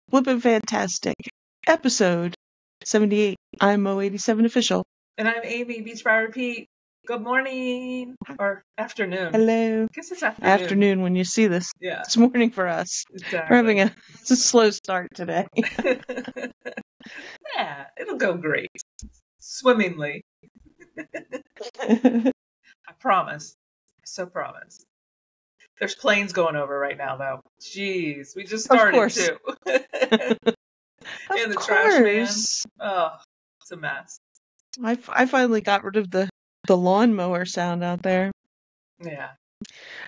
Flippin' Fantastic. Episode 78. I'm Mo87 Official. And I'm Amy, Beach by Repeat. Good morning. Or afternoon. Hello. I guess it's afternoon. Afternoon when you see this. Yeah. It's morning for us. Exactly. We're having a slow start today. Yeah, it'll go great. Swimmingly. I promise. I so promise. There's planes going over right now, though. Jeez, we just started, too. And the trash man. Oh, it's a mess. I finally got rid of the lawnmower sound out there. Yeah.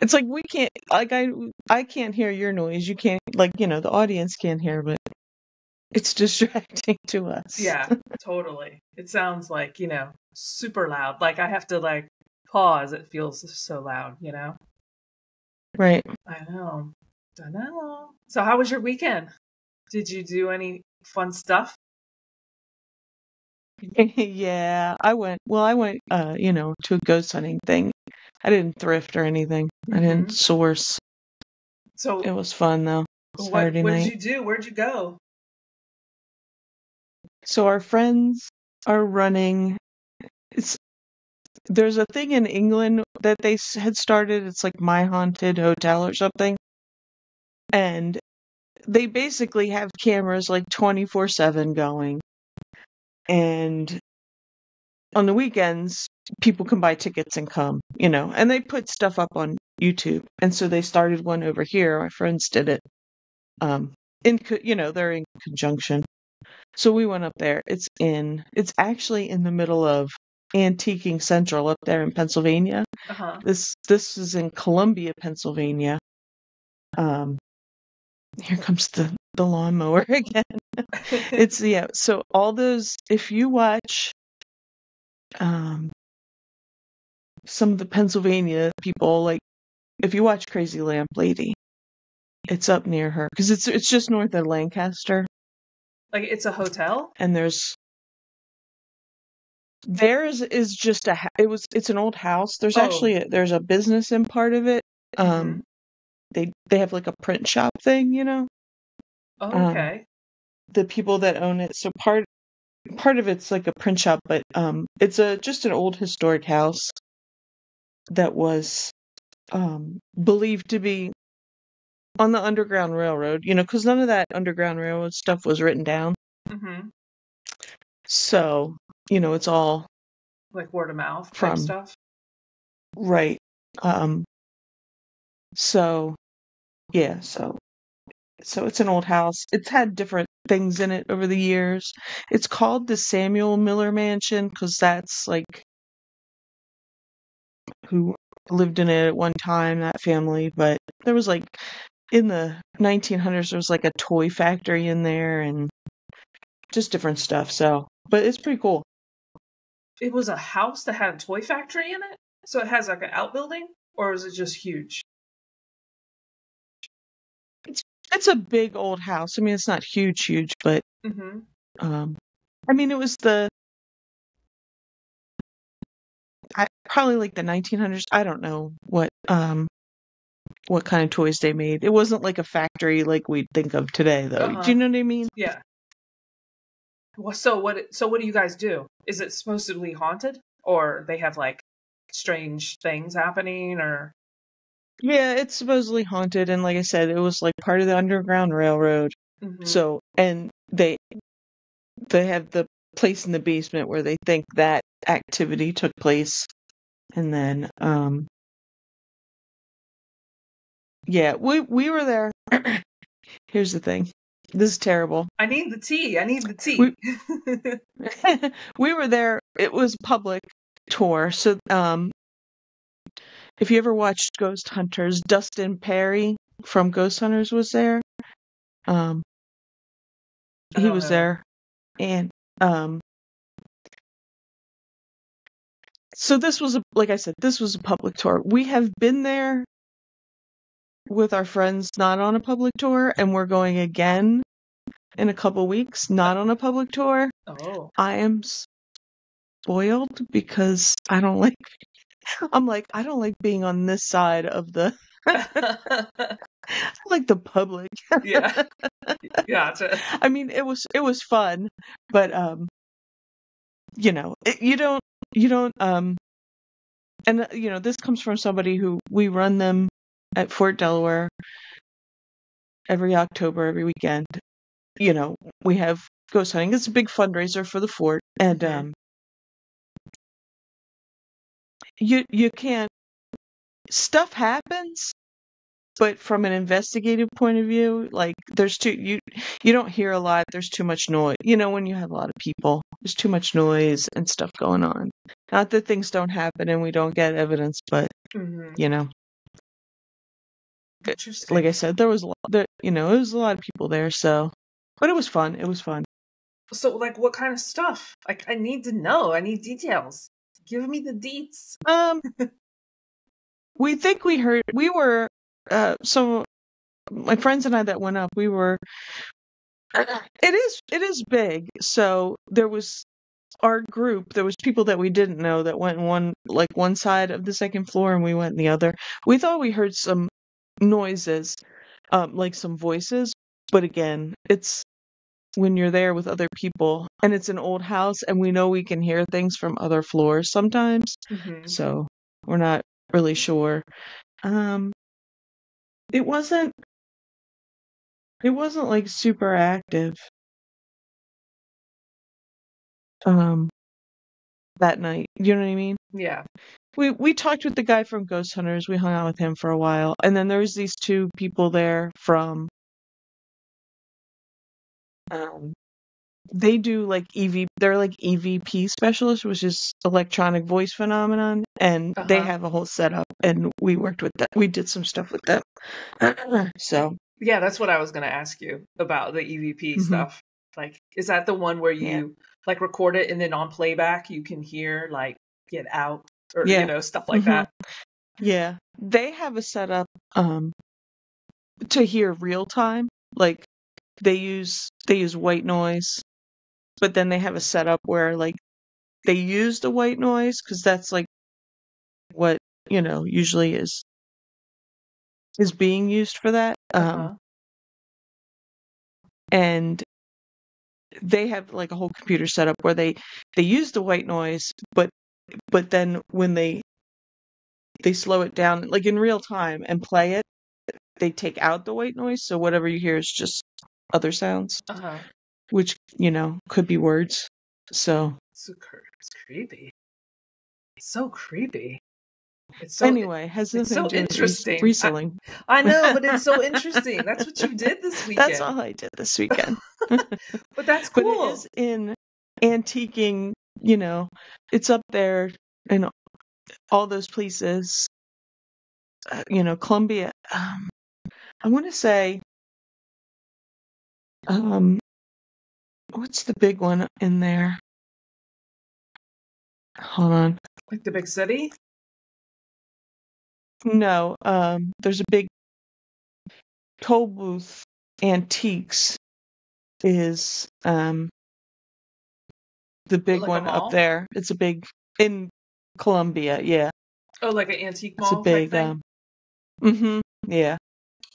It's like we can't, like I can't hear your noise. You can't, like, the audience can't hear, but it's distracting to us. Yeah, totally. It sounds like, super loud. Like I have to pause. It feels so loud, Right. I know. So how was your weekend? Did you do any fun stuff? Yeah, I went to a ghost hunting thing. I didn't thrift or anything. I didn't source. So it was fun though. Saturday what night. did you do? Where'd you go? So our friends are running. There's a thing in England that they had started. It's like My Haunted Hotel or something. And they basically have cameras like 24/7 going. And on the weekends, people can buy tickets and come, and they put stuff up on YouTube. And so they started one over here. My friends did it. They're in conjunction. So we went up there. It's actually in the middle of Antiquing Central up there in Pennsylvania. Uh-huh. This is in Columbia, Pennsylvania. Here comes the lawnmower again. So all those, if you watch some of the Pennsylvania people, like if you watch Crazy Lamp Lady, it's up near her because it's just north of Lancaster. Like it's a hotel? And theirs is just it's an old house. There's actually there's a business in part of it. They have like a print shop thing, Oh, okay. The people that own it. So part of it's like a print shop, but it's just an old historic house that was believed to be on the Underground Railroad, because none of that Underground Railroad stuff was written down. So, it's all like word of mouth type stuff. Right. So yeah, so it's an old house. It's had different things in it over the years. It's called the Samuel Miller Mansion because that's like who lived in it at one time, that family. But there was like in the 1900s, there was like a toy factory in there and just different stuff. So, but it's pretty cool. It was a house that had a toy factory in it? So it has like an outbuilding? Or is it just huge? It's a big old house. I mean, it's not huge, but I mean, it was probably like the 1900s. I don't know what kind of toys they made. It wasn't like a factory like we'd think of today, though. Do you know what I mean? Yeah. Well, so what do you guys do? Is it supposedly haunted, or they have like strange things happening, or? Yeah, it's supposedly haunted, and like I said, it was like part of the Underground Railroad. So, and they have the place in the basement where they think that activity took place, and then yeah, we were there. Here's the thing. This is terrible. I need the tea. We were there. It was a public tour. So, if you ever watched Ghost Hunters, Dustin Perry from Ghost Hunters was there. He was there. And, so this was like I said, this was a public tour. We have been there with our friends, not on a public tour, and we're going again in a couple weeks, not on a public tour. Oh. I am spoiled because I don't like being on this side of the Like the public. Yeah. Gotcha. I mean, it was fun, but you know, you don't and you know, this comes from somebody who we run them at Fort Delaware every October, every weekend. You know, we have ghost hunting. It's a big fundraiser for the fort, and Mhm. you can't. Stuff happens, but from an investigative point of view, like there's you don't hear a lot. There's too much noise. You know, when you have a lot of people, there's too much noise and stuff going on. Not that things don't happen and we don't get evidence, but Mhm. you know, like Interesting. I said, there was a lot. You know, it was a lot of people there. So, but it was fun. It was fun. So, like, what kind of stuff? Like, I need to know. I need details. Give me the deets. Um, we think we heard. We were so my friends and I that went up. We were. It is big. So there was our group, there was people that we didn't know that went in one side of the second floor and we went in the other. We thought we heard some noises, like some voices, but again, it's when you're there with other people and it's an old house and we know we can hear things from other floors sometimes. Mm-hmm. So we're not really sure. Um it wasn't like super active um that night. You know what I mean? Yeah. We talked with the guy from Ghost Hunters. We hung out with him for a while, and then there was these two people there from. Um, they do like EV. They're like EVP specialists, which is electronic voice phenomenon, and they Uh-huh. have a whole setup. And we worked with that. We did some stuff with them. So Yeah, that's what I was going to ask you about the EVP mhm, stuff. Like, is that the one where yeah, you like record it and then on playback you can hear like get out or yeah, stuff like hmm that? yeah. They have a setup to hear real time. Like they use white noise, but then they have a setup where like they use the white noise because that's like what usually is being used for that. Uh-huh. And they have like a whole computer setup where they use the white noise, but then when they slow it down like in real time and play it, they take out the white noise, so whatever you hear is just other sounds, Uh-huh. which could be words. So It's creepy. It's so creepy. anyway, has It's nothing so to do with interesting. reselling. I know, but it's so interesting. That's what you did this That's weekend. all I did this weekend. But that's But it cool. is in antiquing, it's up there in all those places, Columbia. I want to say, um, what's the big one in there? Hold on. Like the big city? No, there's a big toll booth. Antiques is the big Like a one up mall? there. It's a big in Columbia. Yeah, Oh, like an antique it's a mall type big. thing? Yeah.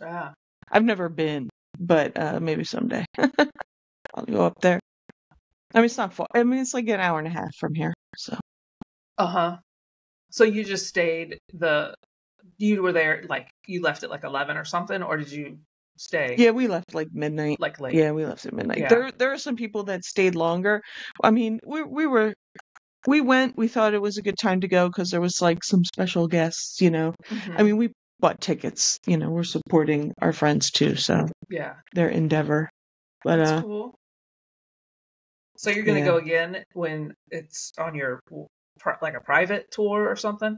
Ah. I've never been, but maybe someday I'll go up there. I mean, it's not far. I mean, it's like an hour and a half from here. So Uh-huh. So you just stayed you were there like you left at like 11 or something, or did you stay yeah, we left like midnight. like late? Yeah, we left at midnight. Yeah. There are some people that stayed longer. I mean, we went. We thought it was a good time to go because there was like some special guests. I Mm-hmm. mean, we bought tickets. We're supporting our friends too, so Yeah. their endeavor. But That's cool. So you're gonna yeah, go again when it's on your like a private tour or something?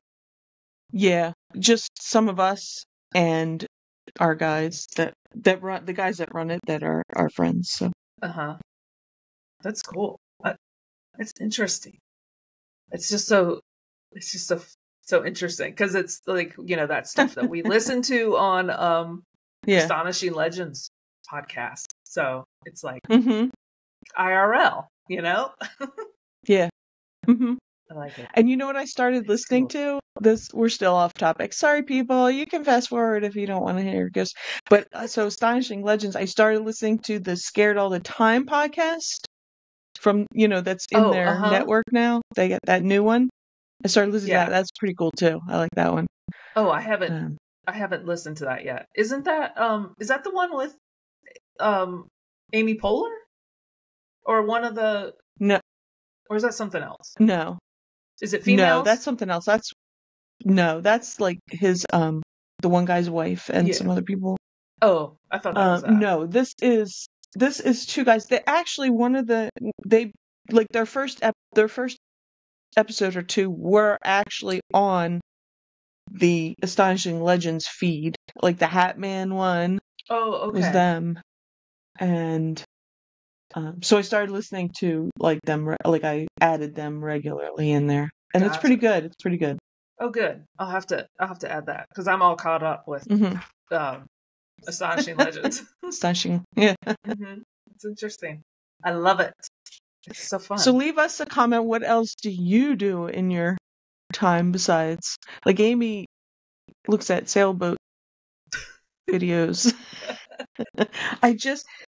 yeah, just some of us and our guys that run the guys that run it that are our friends. So Uh-huh. That's cool. It's interesting. It's just so it's just so interesting because it's like that stuff that we listen to on yeah. Astonishing Legends podcast. So it's like Mm-hmm. IRL, Yeah. Mm-hmm. I like it. And you know what I started It's listening cool. to? we're still off topic. Sorry, people. You can fast forward if you don't want to hear this. But so Astonishing Legends, I started listening to the Scared All the Time podcast from, that's in their network now. They get that new one. I started listening to that. That's pretty cool too. I like that one. Oh, I haven't listened to that yet. Isn't that is that the one with Amy Poehler? Or one of the No. Or is that something else? No. Is it females? No, that's something else. That's like his the one guy's wife and some other people. Oh, I thought that was that. No, this is two guys. They actually their first episode or two were actually on the Astonishing Legends feed. Like the Hat Man one. Oh, okay. Was them. And so I started listening to them, I added them regularly in there. And It's pretty good. It's pretty good. Oh, good. I'll have to add that because I'm all caught up with Astonishing Legends. Astonishing, yeah. It's interesting. I love it. It's so fun. So leave us a comment. What else do you do in your time besides, Amy looks at sailboat videos.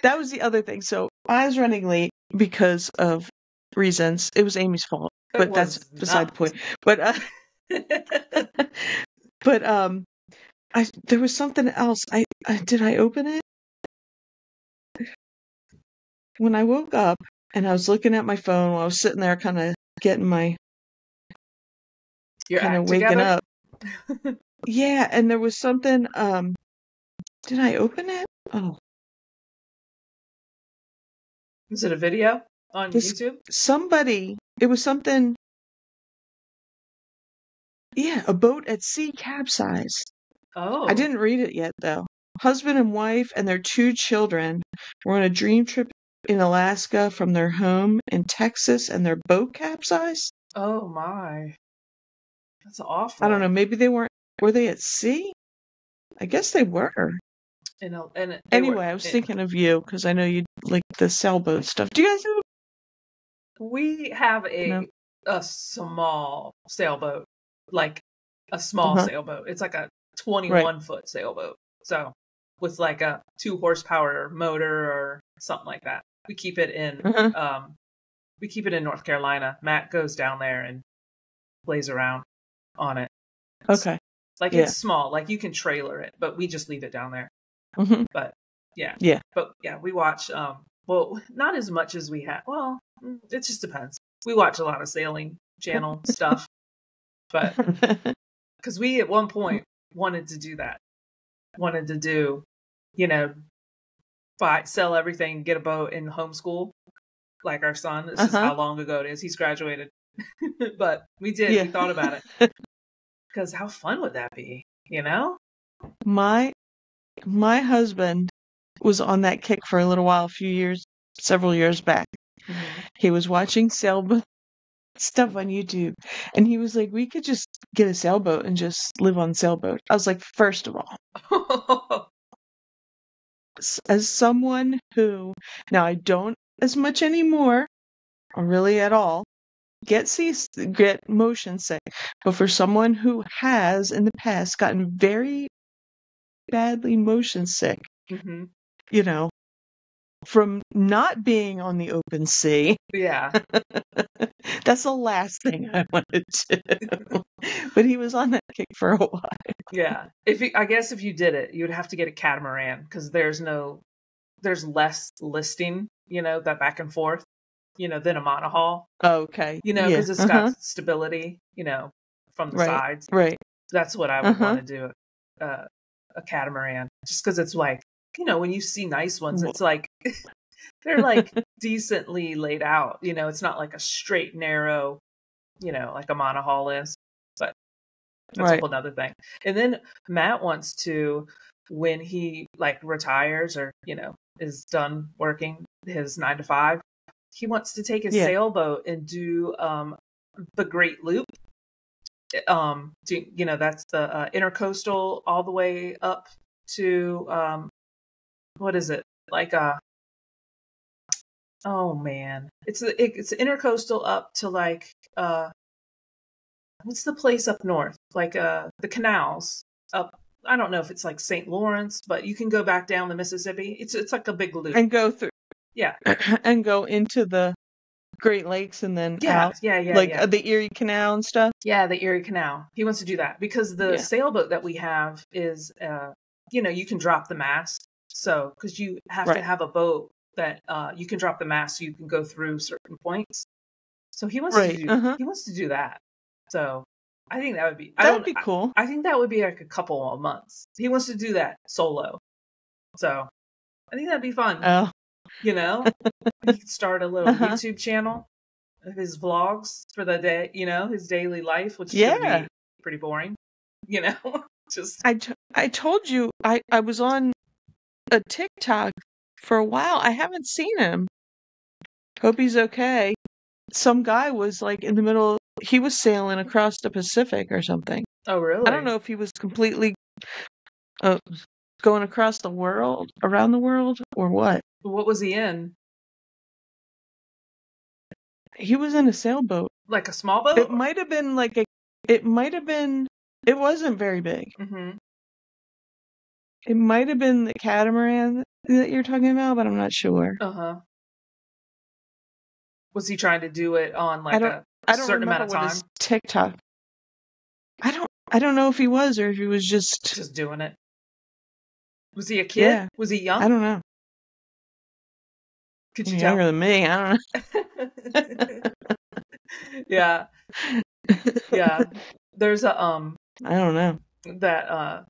That was the other thing. So I was running late because of reasons. It was Amy's fault, but that's beside the point. But there was something else. Did I open it? When I woke up and I was looking at my phone while I was sitting there kind of getting my kind of waking together? up. Yeah, and there was something did I open it? Oh. Is it a video on YouTube? It was something. Yeah, a boat at sea capsized. Oh. I didn't read it yet, though. Husband and wife and their 2 children were on a dream trip in Alaska from their home in Texas, and their boat capsized. Oh, my. That's awful. I don't know. Maybe they weren't. Were they at sea? I guess they were. Anyway, I was thinking of you because I know you like the sailboat stuff. Do you guys know? We have a small sailboat, like a small sailboat. It's like a 21-foot sailboat. So with like a 2 horsepower motor or something like that. We keep it in North Carolina. Matt goes down there and plays around on it. Okay. It's small, like you can trailer it, but we just leave it down there. But yeah. But yeah, we watch well, not as much as we have. Well, it just depends. We watch a lot of sailing channel stuff. But because we at one point wanted to do that. Wanted to do, sell everything, get a boat, and homeschool like our son. This is how long ago it is. He's graduated. But we did. Yeah. We thought about it. Because how fun would that be, My husband was on that kick for a little while, several years back. He was watching sailboat stuff on YouTube, and he was like, we could just get a sailboat and just live on sailboat. I was like, first of all, as someone who, now I don't as much anymore, or really at all, get motion sick, but for someone who has in the past gotten very badly motion sick, from not being on the open sea. Yeah. That's the last thing I wanted to do. But he was on that kick for a while. Yeah. I guess if you did it, you would have to get a catamaran because there's less listing, that back and forth, than a monohull. Okay. Because it's got stability, from the sides. Right. That's what I would want to do. A catamaran, just because it's like, when you see nice ones, it's like they're like decently laid out. It's not like a straight, narrow, like a monohull is. But that's a whole other thing. And then Matt wants to, when he retires or is done working his 9 to 5, he wants to take a sailboat and do the Great Loop. That's the intercoastal all the way up to what is it, oh man, it's intercoastal up to what's the place up north like the canals up. I don't know if it's like St. Lawrence, but you can go back down the Mississippi. It's like a big loop. And go through. Yeah. And go into the Great Lakes and then out. Like the Erie Canal and stuff. Yeah, the Erie Canal. He wants to do that because the sailboat that we have is, you can drop the mast. So, because you have to have a boat that you can drop the mast so you can go through certain points. So he wants to do that. So I think that would be be cool. I think that would be like a couple of months. He wants to do that solo. So I think that'd be fun. Oh. He could start a little YouTube channel of his vlogs for the day, his daily life, which is gonna be pretty boring. Just I told you I was on a TikTok for a while. I haven't seen him. Hope he's okay. Some guy was like in the middle. He was sailing across the Pacific or something. Oh, really? I don't know if he was completely going across the world, around the world, or what. What was he in? He was in a sailboat. Like a small boat? It might have been it wasn't very big. Mm-hmm. It might have been the catamaran that you're talking about, but I'm not sure. Uh-huh. Was he trying to do it on like a certain amount of time? His TikTok. I don't know if he was or if he was just doing it. Was he a kid? Yeah. Was he young? I don't know. Could you Younger tell? than me? I don't know. Yeah. Yeah. There's a I don't know. That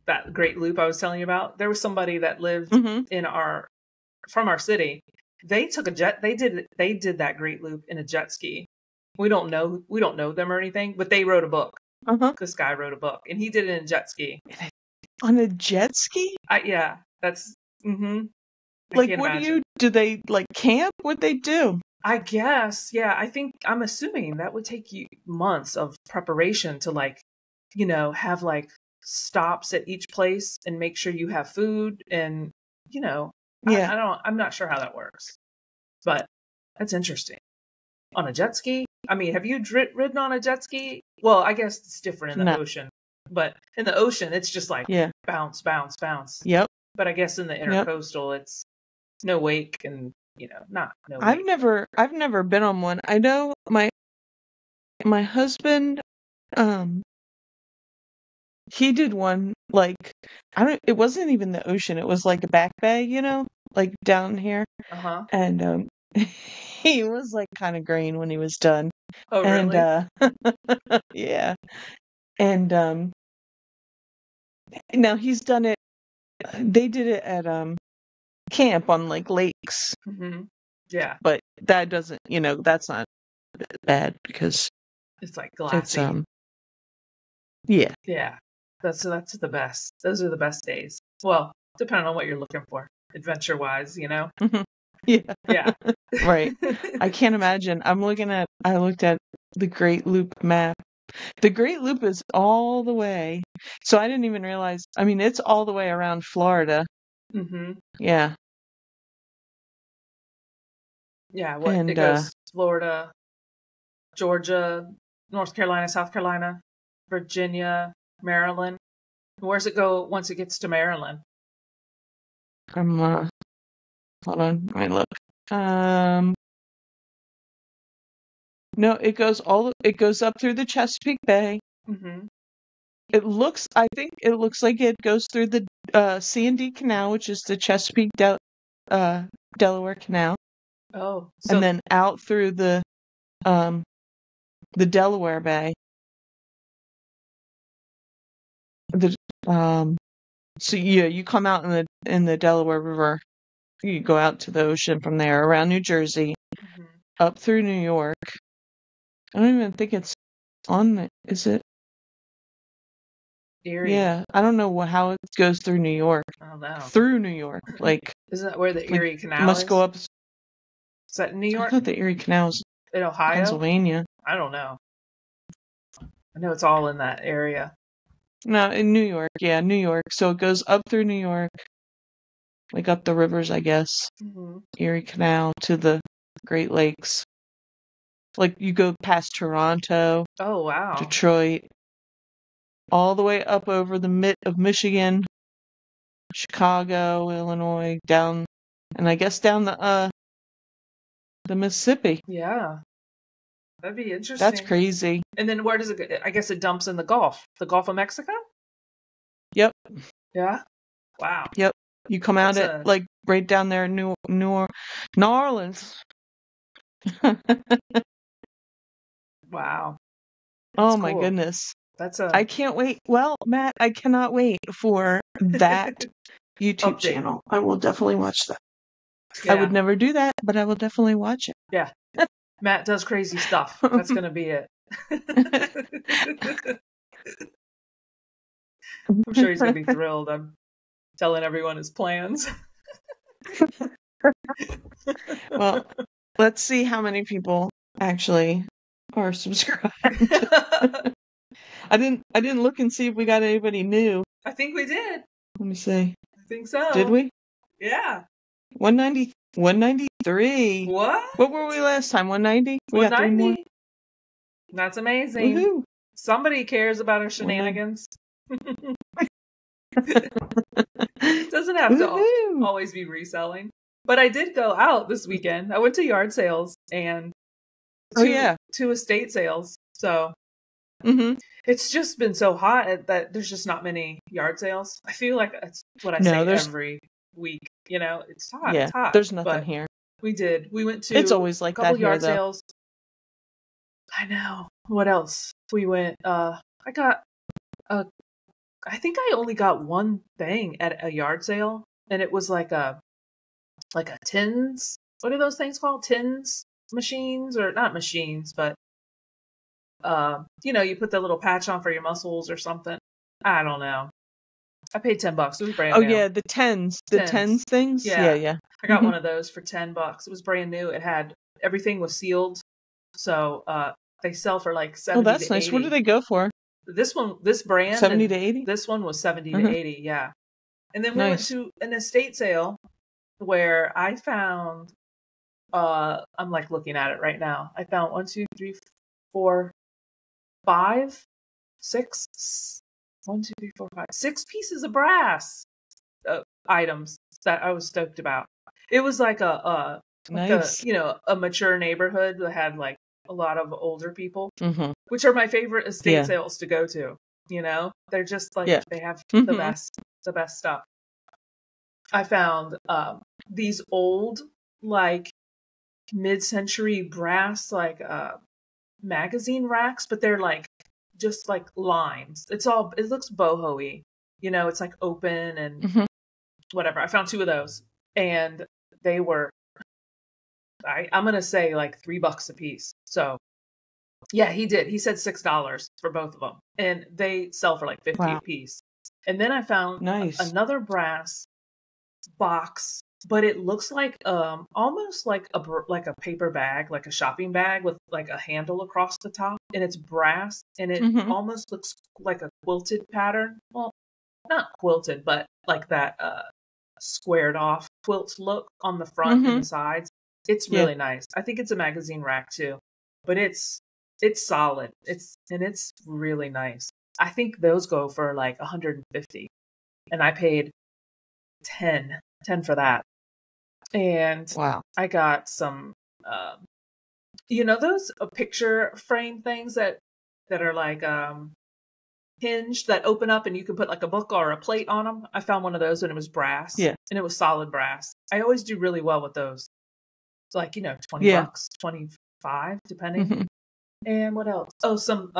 that great loop I was telling you about. There was somebody that lived from our city. They took they did that great loop in a jet ski. We don't know them or anything, but they wrote a book. This guy wrote a book and he did it in a jet ski. On a jet ski? Yeah, that's like what do they like camp? What they do? I guess, yeah. I'm assuming that would take you months of preparation to like, have like stops at each place and make sure you have food and, I'm not sure how that works, but that's interesting. On a jet ski? I mean, have you ridden on a jet ski? Well, I guess it's different in the ocean, but in the ocean, it's just like bounce, bounce, bounce. Yep. But I guess in the intercoastal, it's no wake and, not no wake. I've never been on one. I know my husband, he did one like it wasn't even the ocean. It was like a back bay, like down here. And he was like kind of green when he was done. Oh, really? And yeah. And now he's done it. They did it at camp on like lakes. Mm-hmm. Yeah. But that doesn't, that's not bad because it's like glassy. It's yeah. Yeah. That's the best. Those are the best days. Well, depending on what you're looking for, adventure wise, Yeah. Yeah. Right. I can't imagine. I looked at the Great Loop map. The Great Loop is all the way. So I didn't even realize. I mean, it's all the way around Florida. Mm-hmm. Yeah. Yeah. It goes Florida, Georgia, North Carolina, South Carolina, Virginia, Maryland. Where's it go once it gets to Maryland? Hold on, I look. No, it goes up through the Chesapeake Bay. Mm-hmm. I think it looks like it goes through the C&D Canal, which is the Chesapeake Delaware Canal. Oh, and then out through the Delaware Bay. So you come out in the Delaware River. You go out to the ocean from there, around New Jersey, up through New York. I don't even think it's is it? Erie. Yeah, I don't know how it goes through New York. I don't know. Through New York, like. Isn't that where the Erie Canal must go up. Is that in New York? I thought the Erie Canal's in Ohio, Pennsylvania. I don't know. I know it's all in that area. No, in New York. Yeah, New York. So it goes up through New York, like up the rivers, I guess. Mm-hmm. Erie Canal to the Great Lakes. Like you go past Toronto. Oh, wow. Detroit. all the way up over the mitt of Michigan, Chicago, Illinois, down, and I guess down the Mississippi. Yeah, that'd be That's interesting. crazy. And then where does it go? I guess it dumps in the Gulf of Mexico? Yep. Yeah. Wow. Yep. You come out at like right down there in New Orleans. Wow. Oh That's my cool. goodness. That's I can't wait. Well, Matt, I cannot wait for that YouTube update. channel. I will definitely watch that. Yeah. I would never do that, but I will definitely watch it. Yeah. Matt does crazy stuff. That's going to be it. I'm sure he's going to be thrilled. I'm telling everyone his plans. Well, let's see how many people actually are subscribed. I didn't look and see if we got anybody new. I think we did. Let me see. I think so. Did we? Yeah. 193. What? What were we last time? 190? We got 3 more. That's amazing. Woohoo. Somebody cares about our shenanigans. Doesn't have to always be reselling. But I did go out this weekend. I went to yard sales and two estate sales. So it's just been so hot that there's just not many yard sales. I feel like that's what I say every week. You know, it's hot. Yeah, it's hot. there's nothing here. We went to it's always like a couple that yard here, sales. I know. What else? We went. I got I think I only got one thing at a yard sale, and it was like a tins. What are those things called? Tins machines, or not machines, but you put the little patch on for your muscles or something. I don't know. I paid $10. It was brand new. Oh yeah, the tens things. Yeah. I got one of those for $10. It was brand new. It had everything was sealed, so they sell for like 70 to 80. Oh, that's nice. What do they go for? This brand, 70 to 80. This one was 70 to 80. Yeah, and then we went to an estate sale where I found. I'm like looking at it right now. I found 1, 2, 3, 4, 5, 6. 1, 2, 3, 4, 5, 6 pieces of brass items that I was stoked about. It was like a mature neighborhood that had like a lot of older people, which are my favorite estate sales to go to. They're just like they have the best stuff. I found these old like mid-century brass like magazine racks, but they're like just like lines. It looks boho-y. It's like open and whatever. I found 2 of those, and they were I'm gonna say like $3 a piece. So yeah, he did. He said $6 for both of them, and they sell for like 50 a piece. And then I found another brass box, but it looks like almost like a paper bag, like a shopping bag with like a handle across the top, and it's brass, and it almost looks like a quilted pattern. Well, not quilted, but like that squared off quilt look on the front and the sides. It's really nice. I think it's a magazine rack too, but it's solid. It's really nice. I think those go for like 150, and I paid 10 for that. And I got some those picture frame things that are like hinged, that open up and you can put like a book or a plate on them. I found one of those, and it was brass. And it was solid brass. I always do really well with those. It's like, $20, 25 depending. And what else? Oh, some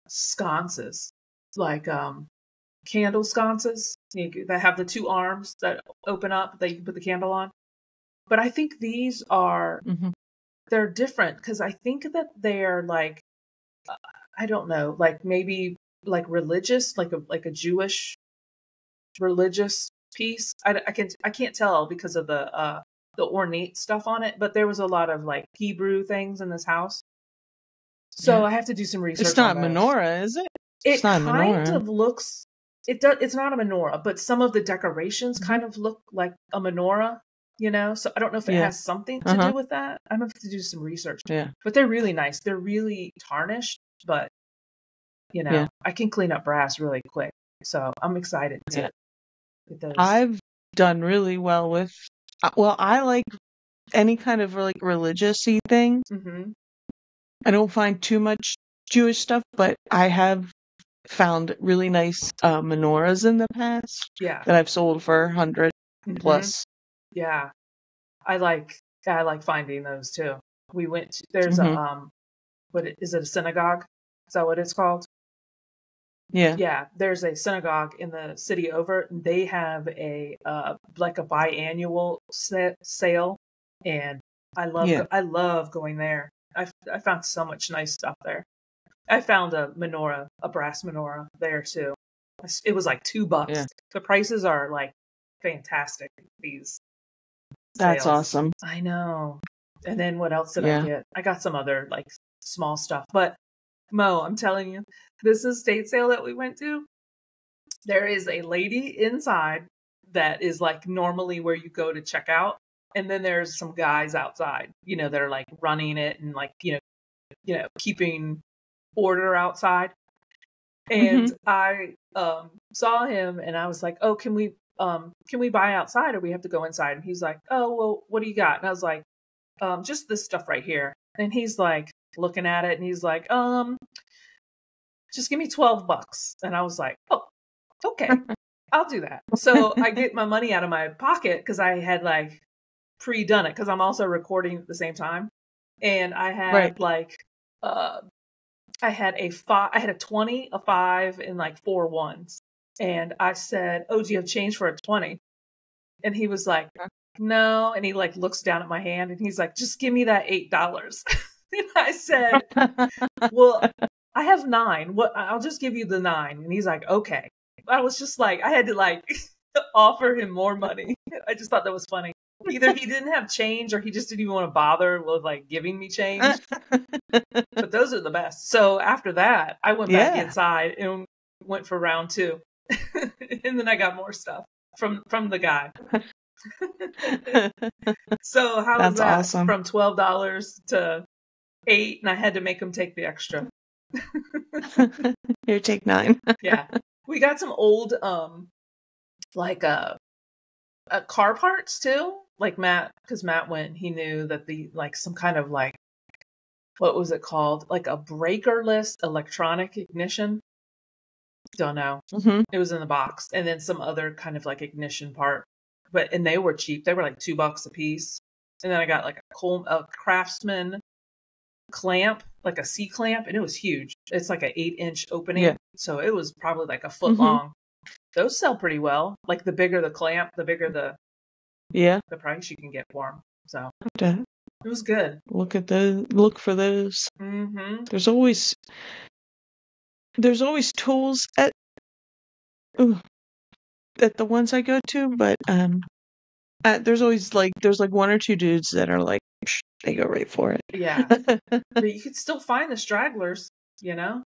sconces, like candle sconces that have the 2 arms that open up that you can put the candle on. But I think these are they're different because I think that they're like I don't know, like maybe like religious, like a Jewish religious piece. I can't tell because of the ornate stuff on it, but there was a lot of like Hebrew things in this house. So I have to do some research. It's not menorah, is it? It kind of looks. It's not a menorah, but some of the decorations kind of look like a menorah. So I don't know if it has something to do with that. I'm gonna have to do some research. But they're really nice. They're really tarnished, but Yeah. I can clean up brass really quick. So I'm excited to get those. I've done really well with, well, I like any kind of like religious-y thing. Mm-hmm. I don't find too much Jewish stuff, but I have found really nice menorahs in the past Yeah. that I've sold for 100 Mm-hmm. plus. Yeah. I like finding those too. We went to, there's Mhm. a what is it, a synagogue? Is that what it's called? Yeah. Yeah, there's a synagogue in the city over. They have a like a biannual sale, and Yeah. I love going there. I found so much nice stuff there. I found a menorah, a brass menorah there too. It was like $2. Yeah. The prices are like fantastic. These That's sales. awesome. I know. And then what else did I Yeah. get? I got some other like small stuff. But Mo, I'm telling you, this estate sale that we went to, there is a lady inside that is like normally where you go to check out. And then there's some guys outside, that are like running it and like, keeping order outside. And Mhm. I saw him and I was like, "Oh, can we buy outside or we have to go inside?" And he's like, "Oh, well, what do you got?" And I was like, just this stuff right here." And he's like looking at it and he's like, just give me $12." And I was like, "Oh, okay. I'll do that." So I get my money out of my pocket because I had like pre-done it because I'm also recording at the same time. And I Right. had like I had a 20, a 5, and like 4 ones. And I said, "Oh, do you have change for a 20?" And he was like, "No." And he like looks down at my hand and he's like, "Just give me that $8." And I said, "Well, I have 9. What? I'll just give you the 9." And he's like, "Okay." I was just like, I had to like offer him more money. I just thought that was funny. Either he didn't have change or he just didn't even want to bother with like giving me change. But those are the best. So after that, I went back Yeah. inside and went for round 2. And then I got more stuff from the guy. So how was That's that? awesome. From $12 to 8, and I had to make him take the extra. Here, take 9. Yeah. We got some old like car parts too. Like because Matt went, he knew that the like some kind of like, what was it called? Like a breakerless electronic ignition. Don't know. Mhm. It was in the box, and then some other kind of like ignition part. And they were cheap. They were like $2 a piece. And then I got like a Craftsman clamp, like a C clamp, and it was huge. It's like an 8-inch opening, Yeah. so it was probably like a foot Mhm. long. Those sell pretty well. Like the bigger the clamp, the bigger the Yeah. price you can get for them. So To it was good. look for those. Mm-hmm. There's always tools at the ones I go to, but there's always like there's like 1 or 2 dudes that are like they go right for it. Yeah, but you could still find the stragglers, because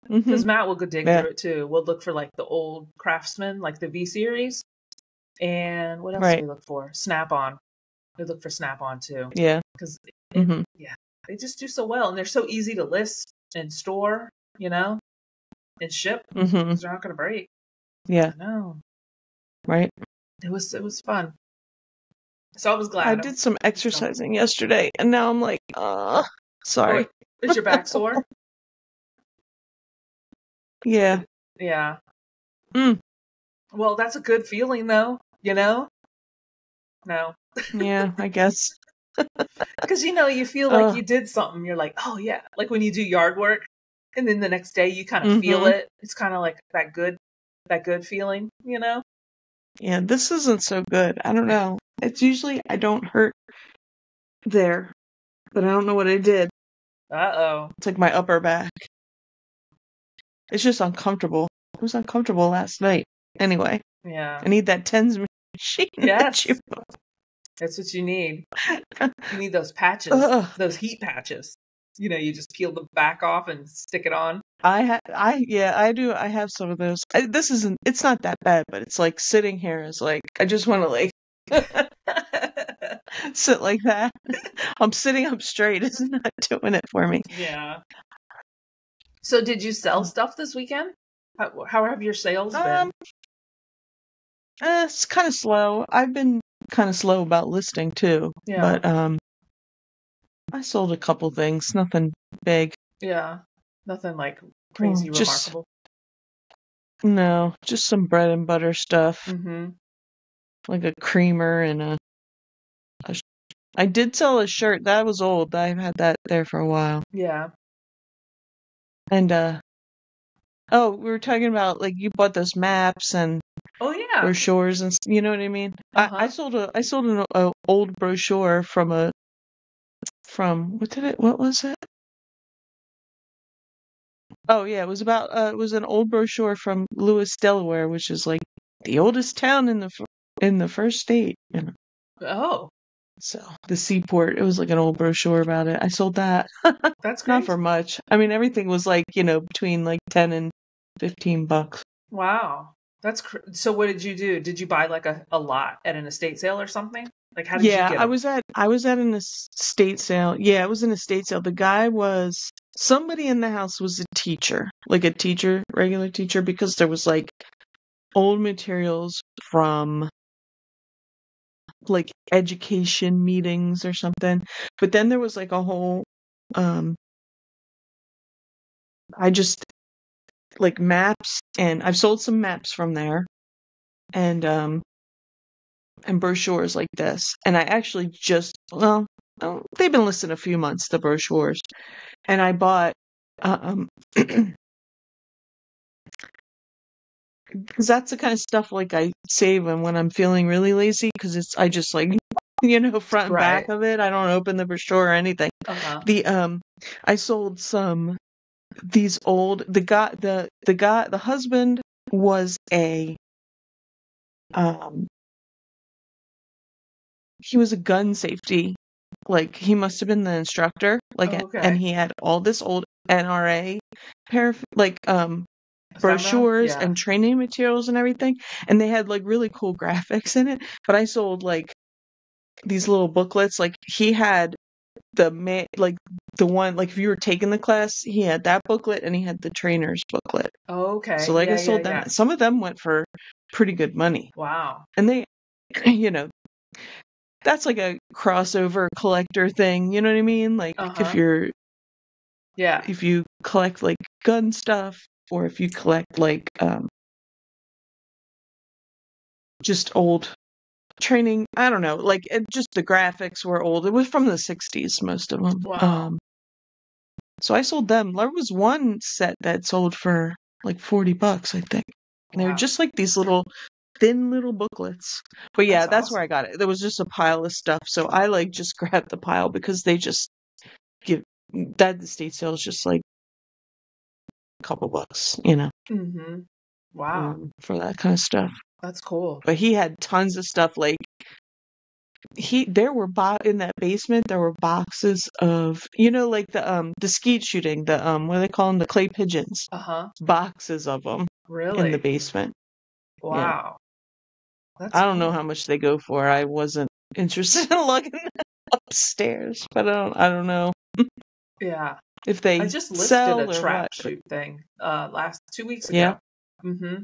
Mhm. Matt will go dig Yeah. through it too. We'll look for like the old Craftsman, like the V series, and what else do Right. we look for? Snap-on. We look for Snap-on too, Yeah. because Mhm. yeah, they just do so well, and they're so easy to list and store, and ship Mhm. because they're not going to break. Yeah. No, Right. it was fun. So I was I glad. did some exercising yesterday, and now I'm like, sorry. What, is your back sore? Yeah. Yeah. Mm. Well, that's a good feeling, though. No, Yeah, I guess. because you feel like you did something. You're like, oh yeah, like when you do yard work, and then the next day you kind of feel Mhm. it. It's kind of like that good feeling. Yeah, this isn't so good. I don't know. It's usually I don't hurt there, but I don't know what I did. Uh-oh. It's like my upper back. It's just uncomfortable. It was uncomfortable last night. Anyway, Yeah. I need that TENS machine that you Yes, that's what you need. You need those patches, Ugh. those heat patches. You just peel the back off and stick it on. I do. I have some of those. It's not that bad, but it's like sitting here is like, I just want to like sit like that. I'm sitting up straight. It's not doing it for me. Yeah. So did you sell stuff this weekend? How have your sales been? It's kind of slow. I've been kind of slow about listing too, Yeah. but I sold a couple things, nothing big. Yeah. Nothing like Well, crazy remarkable. just some bread and butter stuff, Mm-hmm. like a creamer and I did sell a shirt that was old. I've had that there for a while. Yeah. And oh, we were talking about like you bought those maps and Oh yeah. brochures and you know what I mean. I Uh-huh. sold an old brochure from what was it? Oh yeah, it was an old brochure from Lewis, Delaware, which is like the oldest town in the first state, you know. Oh, So the seaport, it was like an old brochure about it. I sold that. that's Not great. for much. I mean, everything was like, between like 10 and $15. Wow. So what did you do? Did you buy like a lot at an estate sale or something? Like how did you Yeah, get them? I was at an estate sale. Yeah, it was an estate sale. The guy was somebody in the house was a teacher, like a teacher, regular teacher, because there was like old materials from like education meetings or something. But then there was like a whole um I just like maps, and I've sold some maps from there and brochures like this. And I actually they've been listed a few months, the brochures. And I bought because that's the kind of stuff like I save and when I'm feeling really lazy because I just like front and back Right. of it. I don't open the brochure or anything. Uh-huh. I sold some these old the husband was um he was a gun safety, like he must have been the instructor, like, Oh, and okay. he had all this old NRA Ephemera? brochures Yeah. and training materials and everything, and they had like really cool graphics in it. But I sold like these little booklets. Like he had the one, like if you were taking the class, he had that booklet and he had the trainer's booklet. Oh, So okay. like I Yeah, yeah, sold them. yeah. Some of them went for pretty good money, Wow. and they, you know, that's like a crossover collector thing. You know what I mean? Like Uh-huh. Yeah. if you collect like gun stuff, or if you collect like just old training, I don't know, like just the graphics were old. It was from the 60s, most of them. Wow. So I sold them. There was one set that sold for like $40, I think. And they were Wow. just like these little thin little booklets. But yeah, That's that's where I awesome. got it. There was just a pile of stuff. So I like just grabbed the pile because they just give that estate sale is just like a couple bucks, Mm-hmm. Wow. for that kind of stuff. That's cool. But he had tons of stuff. Like there were in that basement. There were boxes of like the skeet shooting, what do they call them, the clay pigeons. Uh-huh. Boxes of them in the Really? basement. Yeah, Wow. That's I don't know cool. how much they go for. I wasn't interested in looking upstairs, but I don't know Yeah. if I they just listed a sell or what. trap shoot thing last 2 weeks Yeah, ago. Mm-hmm.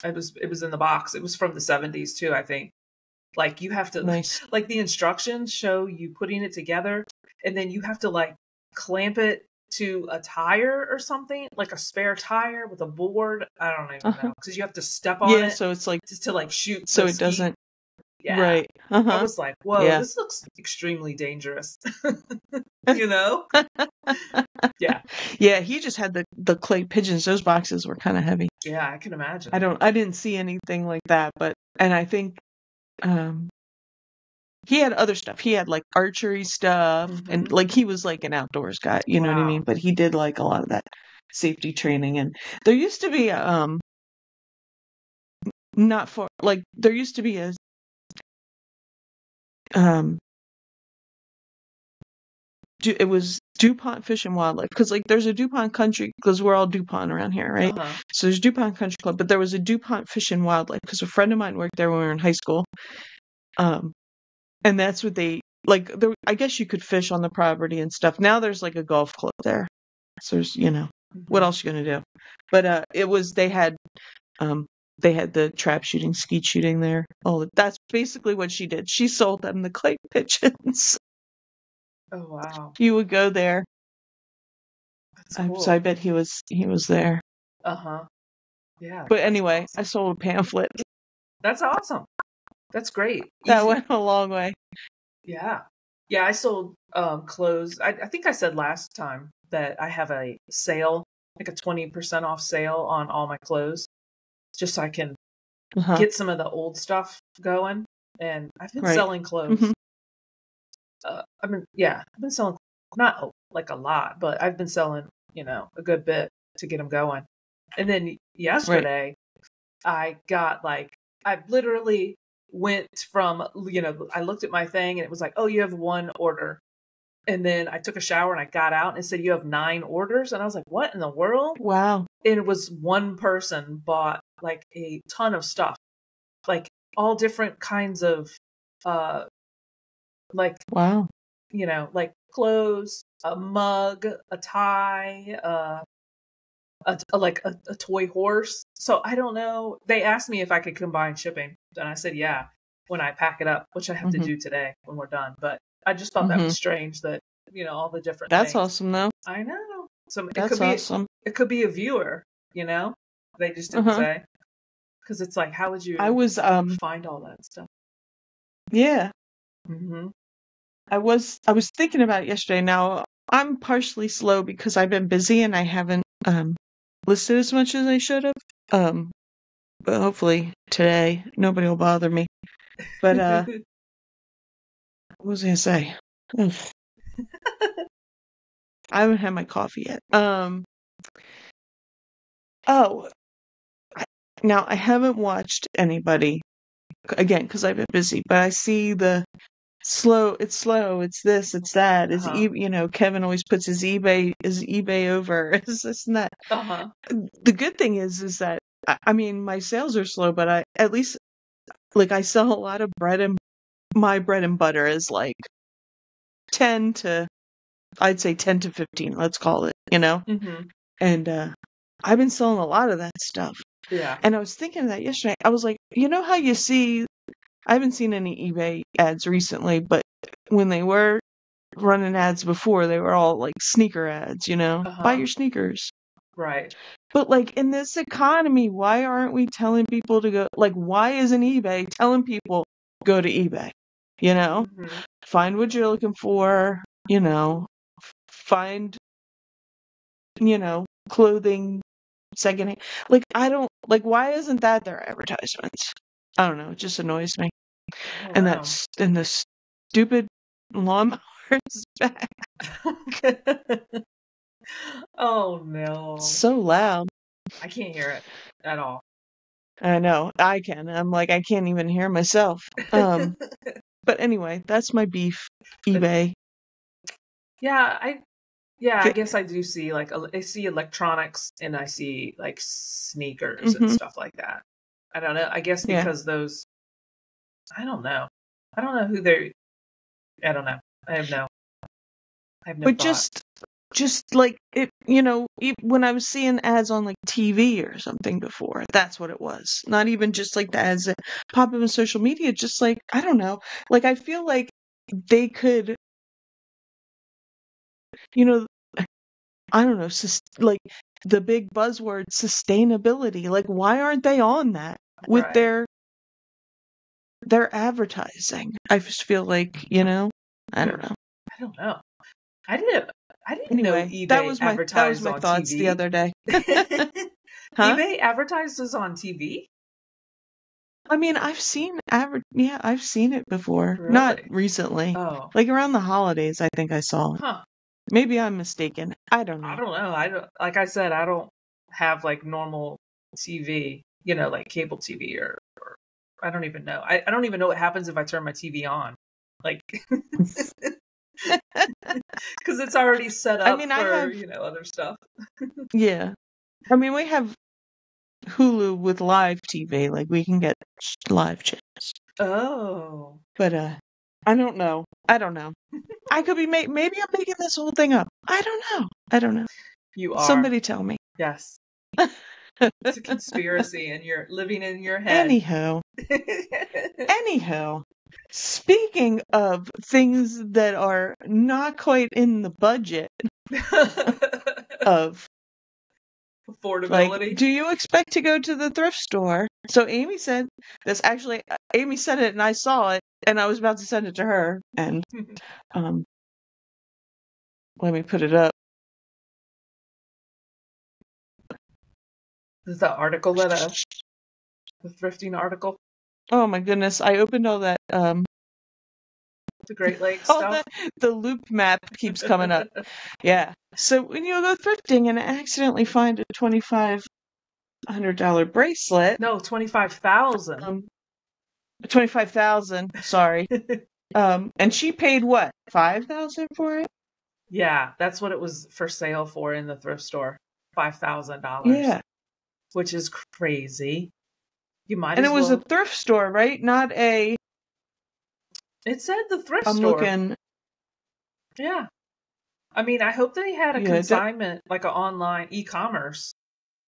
It was in the box. It was from the 70s too, I think. Like you have to nice. like the instructions show you putting it together and then you have to like clamp it to a tire or something, like a spare tire with a board. I don't even Uh-huh. know because you have to step on Yeah, it so it's like just to like shoot so the it skeet. doesn't. Yeah. Right. I Uh-huh. was like, whoa, Yeah. this looks extremely dangerous. You know? Yeah. Yeah, he just had the clay pigeons. Those boxes were kind of heavy. Yeah, I can imagine. I didn't see anything like that, and I think um he had other stuff. He had like archery stuff, and Mm-hmm. like he was like an outdoors guy, you know what I Wow. mean? But he did like a lot of that safety training. And there used to be not for like there used to be a um it was DuPont Fish and Wildlife, because like there's a DuPont Country, because we're all DuPont around here, right? Uh-huh. So there's DuPont Country Club, but there was a DuPont Fish and Wildlife because a friend of mine worked there when we were in high school. And that's what they like. I guess you could fish on the property and stuff. Now there's like a golf club there. So there's. What Mm-hmm. else you gonna do? But it was they had the trap shooting, skeet shooting there. Oh, that's basically what she did. She sold them the clay pigeons. Oh wow, You would go there. that's So cool. I bet he was there. Uh-huh. Yeah, But that's anyway, I awesome. sold a pamphlet. That's awesome. That's great. That Easy. went a long way. Yeah. Yeah, I sold clothes. I think I said last time that I have a sale, like a 20% off sale on all my clothes, just so I can Uh-huh. get some of the old stuff going. And I've been Right. selling clothes. Hmm. I've been selling not like a lot, but I've been selling, a good bit to get them going. And then Right. yesterday, I got like, I literally went from, I looked at my thing and it was like, oh, you have one order. And then I took a shower and I got out and it said, you have 9 orders. And I was like, what in the world? Wow. And it was one person bought like a ton of stuff, like all different kinds of, uh, like, Wow. like clothes, a mug, a tie, like a toy horse. So I don't know. They asked me if I could combine shipping, and I said yeah when I pack it up, which I have to Hmm. do today when we're done. But I just thought that Hmm. was strange that all the different That's things. awesome, though. I know. So That's awesome. it could be a viewer. You know, they just didn't Uh-huh. say because it's like how would I you was find all that stuff? yeah. Hmm. I was thinking about it yesterday. Now, I'm partially slow because I've been busy and I haven't listed as much as I should have. Um, but hopefully today nobody will bother me. But what was I gonna say? Ugh, I haven't had my coffee yet. Oh, I, now I haven't watched anybody again because I've been busy, but I see the slow. It's slow. It's this. It's that. Uh-huh. Kevin always puts his eBay over. Is this and that. Uh-huh. The good thing is that I mean my sales are slow, but I at least like I sell a lot of bread, and my bread and butter is like 10 to I'd say 10 to 15, let's call it. Hmm. And I've been selling a lot of that stuff. Yeah. And I was thinking of that yesterday. I was like, how you see I haven't seen any eBay ads recently, but when they were running ads before, they were all like sneaker ads. Buy Uh-huh. your sneakers. Right. But like in this economy, why aren't we telling people to go? Like, why isn't eBay telling people go to eBay? You know, Hmm. find what you're looking for. Find clothing secondhand. Like I don't like. Why isn't that their advertisements? I don't know. It just annoys me. I don't And know. and the stupid lawnmower is back. Oh no. So loud. I can't hear it at all. I know. I can. I'm like I can't even hear myself. But anyway, that's my beef. But eBay. yeah, I Get, guess I do see like I see electronics and I see like sneakers and hmm. stuff like that. I don't know. I guess Yeah. because those I don't know. I don't know who they're I don't know. I have no But thought. just like it, when I was seeing ads on like TV or something before, that's what it was. Not even just like the ads that pop up on social media, just like, I don't know. Like, I feel like they could, you know, I don't know, like the big buzzword sustainability. Like, why aren't they on that with Right. their advertising? I just feel like, I Hmm. don't know. I don't know. I didn't I didn't know Anyway, that eBay was advertised my on thoughts the TV. other day. Huh? eBay advertises on TV? I mean, yeah, I've seen it before. Not Really? recently. Oh. Like around the holidays, I think I saw it. Huh. Maybe I'm mistaken. I don't I know. don't know. I don't like I said, I don't have like normal TV, like cable TV or I don't even know. I don't even know what happens if I turn my TV on. Like because it's already set I up mean, I for, have, other stuff. yeah. I mean, we have Hulu with live TV. Like we can get live channels. Oh. But I don't know. I don't know. I could be maybe I'm making this whole thing up. I don't know. I don't know. You are. Somebody tell me. Yes. It's a conspiracy and you're living in your head. Anywho, speaking of things that are not quite in the budget of affordability. Like, do you expect to go to the thrift store? So Amy said this. Actually, Amy said it, and I saw it, and I was about to send it to her. And let me put it up. Is the article that the thrifting article? Oh my goodness! I opened all that. The Great Lakes all stuff. The loop map keeps coming up. Yeah. So when you go thrifting and accidentally find a $2,500 bracelet. No, 25,000. 25,000. Sorry. And she paid what? 5,000 for it? Yeah, that's what it was for sale for in the thrift store. $5,000. Yeah. Which is crazy. You might and as it was well. a thrift store, right? Not a. It said the thrift I'm store. looking. Yeah. I mean, I hope they had a consignment, like an online e-commerce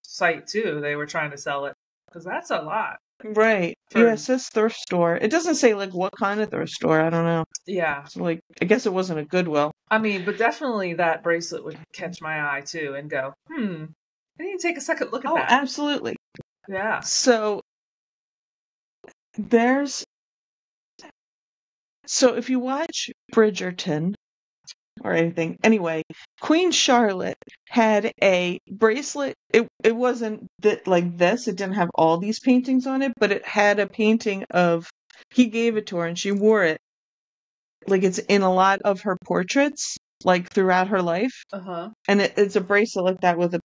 site too. They were trying to sell it because that's a lot. Right. Yeah, it says thrift store. It doesn't say like what kind of thrift store. I don't know. Yeah. So, like, I guess it wasn't a Goodwill. I mean, but definitely that bracelet would catch my eye too and go, I need to take a second look at that. Oh, absolutely. Yeah. So if you watch Bridgerton or anything, anyway, Queen Charlotte had a bracelet. It wasn't that like this. It didn't have all these paintings on it, but it had a painting of. He gave it to her, and she wore it. Like it's in a lot of her portraits, like throughout her life. And it's a bracelet like that with a.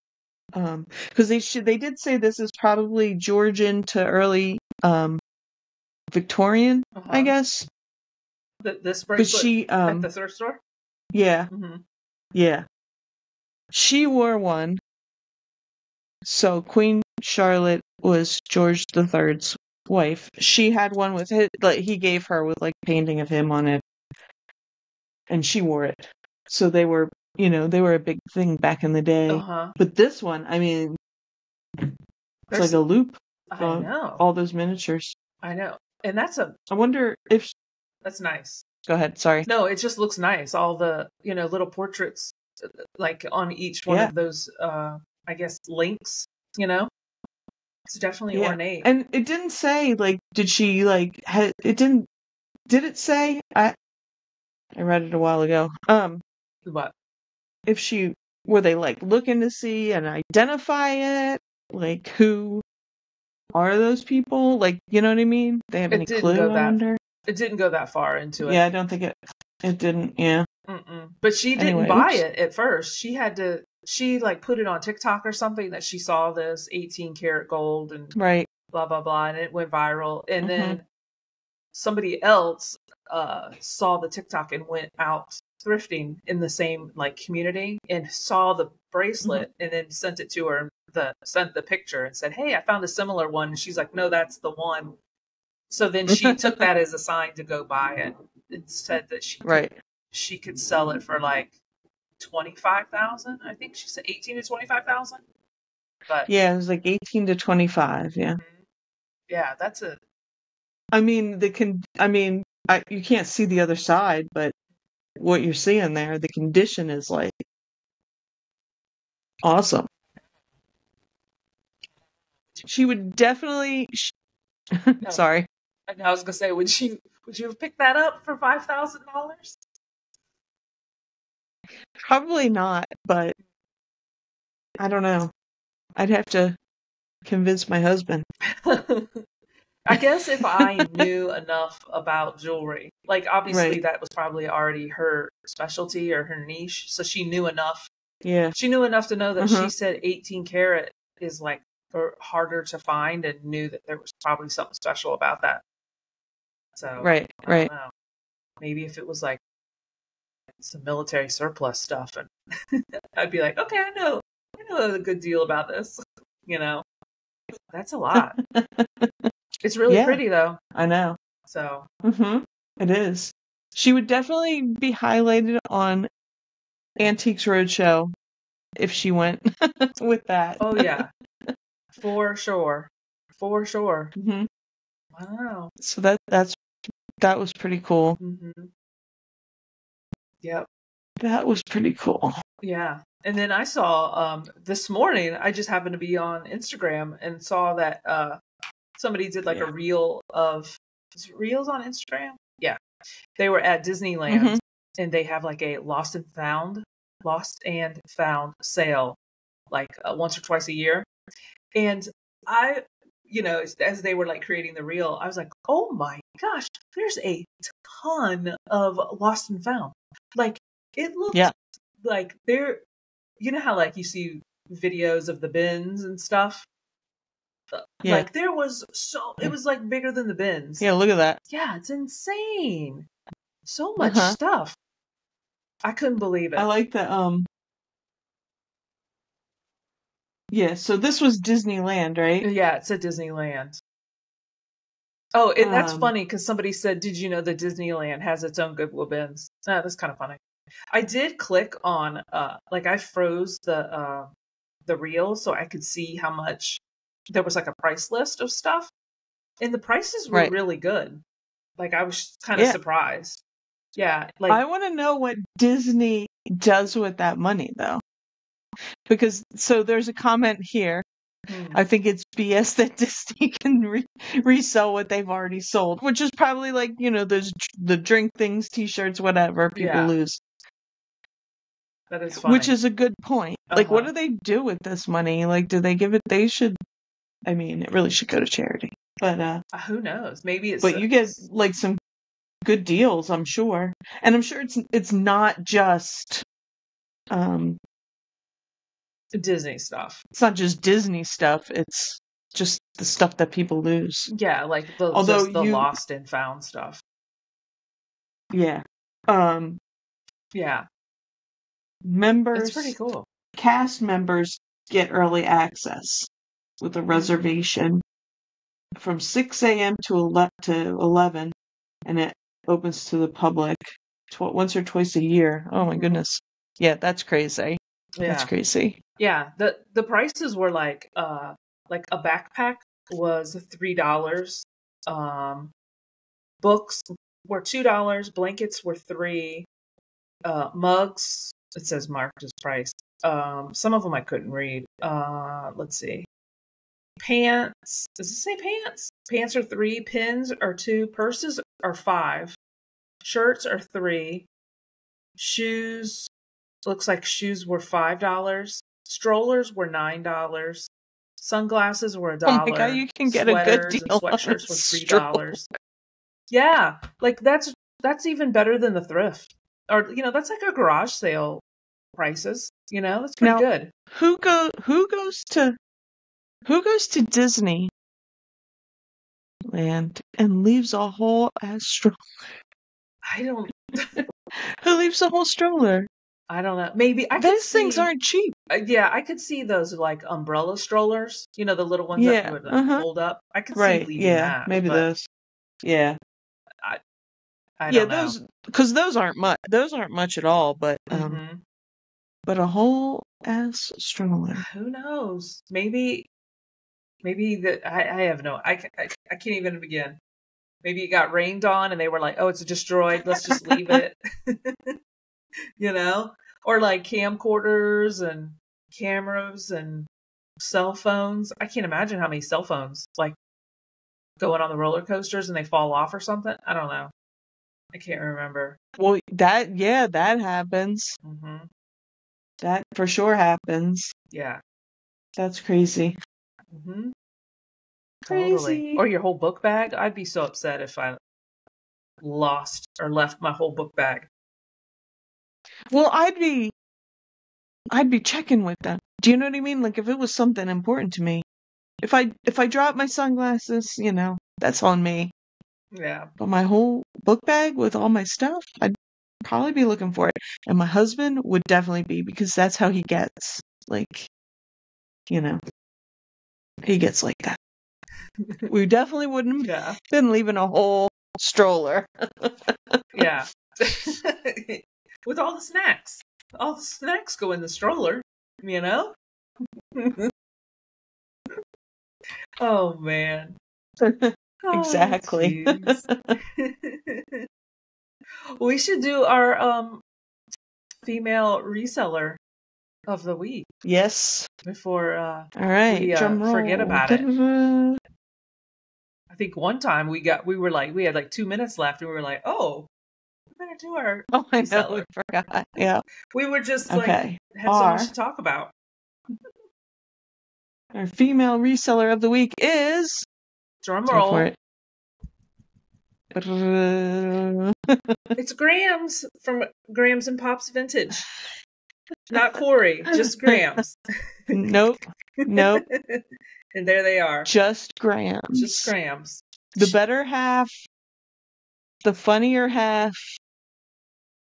Because they did say this is probably Georgian to early Victorian, I guess. This bracelet at the thrift store? Yeah. Yeah. She wore one. So Queen Charlotte was George III's wife. She had one with his, like he gave her with like painting of him on it. And she wore it. So they were a big thing back in the day. But this one, I mean, it's like a loop. I know. All those miniatures. I know. And I wonder if. That's nice. Go ahead. Sorry. No, it just looks nice. All the, little portraits, like on each one of those, I guess, links, It's definitely ornate. And it didn't say, like, did she, like, did it say? I read it a while ago. What? Were they, like, looking to see and identify it? Like, who are those people? Like, you know what I mean? They have any clue, I wonder? It didn't go that far into it. Yeah, I don't think it didn't, yeah. But she didn't buy it at first. She like put it on TikTok or something that she saw this 18 karat gold and blah, blah, blah. And it went viral. And then somebody else saw the TikTok and went out thrifting in the same like community and saw the bracelet and then sent it to her, sent the picture and said, "Hey, I found a similar one." And she's like, "No, that's the one." So then she took that as a sign to go buy it. It said that she could sell it for like 25,000. I think she said 18 to 25,000. But yeah, it was like 18 to 25. Yeah. Yeah, that's a. I mean, you can't see the other side, but what you're seeing there, the condition is like awesome. She would definitely. Sorry. I was gonna say, would you have picked that up for $5,000? Probably not, but I don't know. I'd have to convince my husband. I guess if I knew enough about jewelry, like obviously that was probably already her specialty or her niche, so she knew enough. Yeah. She knew enough to know that she said 18 karat is like harder to find and knew that there was probably something special about that. So I don't know. Maybe if it was like some military surplus stuff, and I'd be like, okay, I know a good deal about this. That's a lot. It's really pretty though. I know. So it is. She would definitely be highlighted on Antiques Roadshow if she went with that. Oh yeah, for sure, for sure. Hmm. Wow. So that was pretty cool. Mm-hmm. Yep. That was pretty cool. Yeah. And then I saw this morning, I just happened to be on Instagram and saw that somebody did like a Yeah. reel of is it reels on Instagram? Yeah. They were at Disneyland Hmm. and they have like a lost and found sale like once or twice a year. And I, as they were like creating the reel, I was like, oh my gosh, there's a ton of lost and found. Like it looked Yeah. like there, you know how like you see videos of the bins and stuff? Yeah. Like there was it was like bigger than the bins. Yeah. Look at that. Yeah, it's insane. So much Uh-huh. stuff. I couldn't believe I it. like the yeah, so this was Disneyland, right? Yeah, it's at Disneyland. Oh, that's Um funny because somebody said, "Did you know that Disneyland has its own Goodwill bins?" That's kind of funny. I did click on, like I froze the reel so I could see how much there was like a price list of stuff, and the prices were right. really good. Like I was kind of Yeah. surprised. Yeah, like I want to know what Disney does with that money though. Because so there's a comment here. hmm, I think it's BS that Disney can resell what they've already sold, which is probably like, those the drink things, t-shirts, whatever people yeah, lose, that is which funny. is a good point. Like, what Uh-huh. do they do with this money? Like, do they give it? They should, I mean, it really should go to charity. Who knows? Maybe it's But you get like some good deals, I'm sure. And I'm sure it's not just, um, Disney stuff. it's not just Disney stuff. It's just the stuff that people lose. Yeah, like Although just the lost and found stuff. yeah. Um, Yeah, it's pretty Members, cool. cast members get early access with a Mm-hmm. reservation from 6 a.m. to 11, and it opens to the public once or twice a year. Oh my Mm-hmm. goodness. Yeah, that's crazy. That's Yeah. crazy. Yeah, the prices were like a backpack was $3. Um Books were $2, blankets were 3, mugs, it says marked as price. Some of them I couldn't read. Let's see. Pants, does it say pants? Pants are 3, pins are 2, purses are 5, shirts are 3, shoes, looks like shoes were $5, strollers were $9, sunglasses were a Oh my God, dollar, you can get a good sweaters and deal on a sweatshirts were stroll. $3. Yeah, like that's even better than the thrift. Or that's like a garage sale prices. That's pretty Now, good. who goes to Disneyland and leaves a whole ass stroller? I don't Who leaves a whole stroller? I don't know. Maybe I could Those things see aren't cheap. yeah, I could see those like umbrella strollers, the little ones that Yeah. would like Uh-huh. fold up. I could see Right. leaving Yeah. that, Maybe but those. Yeah. I I Yeah, don't know. those, because those aren't much. Those aren't much at all. Mhm. But a whole ass stroller. Who knows? Maybe that I have no I can't even begin. Maybe it got rained on and they were like, "Oh, it's destroyed. Let's just leave it." you know, or like camcorders and cameras and cell phones. I can't imagine how many cell phones like going on the roller coasters and they fall off or something. I don't know. I can't remember. Well, that happens. Hmm. That for sure happens. Yeah. That's crazy. Hmm. Totally. Crazy. Or your whole book bag. I'd be so upset if I lost or left my whole book bag. Well, I'd be checking with them. Do you know what I mean? Like if it was something important to me. If I drop my sunglasses, that's on me. Yeah. But my whole book bag with all my stuff, I'd probably be looking for it. And my husband would definitely be, because that's how he gets. Like, he gets like that. We definitely wouldn't Yeah. have been leaving a whole stroller. Yeah. With all the snacks. All the snacks go in the stroller. you know? Oh, man. Oh, Exactly. jeez. We should do our female reseller of the week Yes. before All right. we Drum forget roll. about it. I think one time we had like 2 minutes left and we were like, oh, we better do our Oh, I know. reseller. We forgot. Yeah. We were just Okay. had so much to talk about. Our female reseller of the week is. Drum Go for roll. it. It's Grams from Grams and Pops Vintage. Not Corey, just Grams. Nope. Nope. And there they are. Just Grams. Just Grams. The better half, the funnier half,